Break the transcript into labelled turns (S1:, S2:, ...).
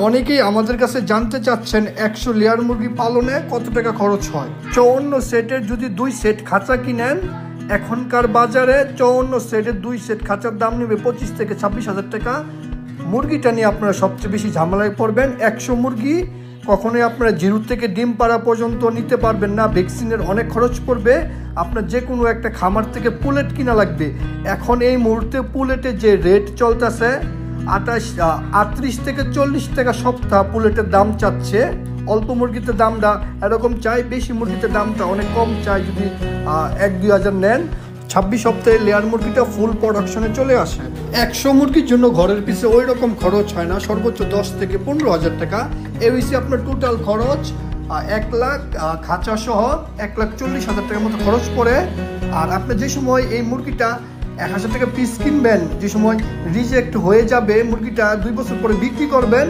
S1: অনেকেই আমাদের কাছে জানতে চাচ্ছেন 100 লেয়ার মুরগি পালনে কত টাকা খরচ হয়। 54 সেটের যদি 2 সেট খাঁচা কিনেন, এখনকার বাজারে 54 সেটের 2 সেট খাঁচার দাম নেবে 25 থেকে 26,000 টাকা। মুরগিটা নিয়ে আপনারা সবচেয়ে বেশি ঝামেলায় পড়বেন। 100 মুরগি কখনোই আপনারা জিরো থেকে ডিম পাড়া পর্যন্ত নিতে পারবেন না, ভ্যাকসিনের অনেক খরচ পড়বে। আপনার যে কোনো একটা খামার থেকে পুলেট কিনা লাগবে। এখন এই মুহূর্তে পুলেটে যে রেট চলতেছে 38 থেকে 40 টাকা সপ্তাহ পুলেটের দাম চাচ্ছে। অল্প মুরগিতে দামটা এরকম চাই, বেশি মুরগিতে দামটা অনেক কম চাই। যদি 1-2 হাজার নেন, 26 সপ্তাহে লেয়ার মুরগিটা ফুল প্রোডাকশনে চলে আসে। 100 মুরগির জন্য ঘরের পিছে ওই রকম খরচ হয় না, সর্বোচ্চ 10 থেকে 15,000 টাকা। এই হচ্ছে আপনার টোটাল খরচ। 1 লাখ খাঁচা সহ 1,40,000 টাকার মতো খরচ পড়ে। আর আপনি যে সময় এই মুরগিটা 1,000 টাকা পিস কিনবেন, যে সময় রিজেক্ট হয়ে যাবে মুরগিটা 2 বছর পরে বিক্রি করবেন,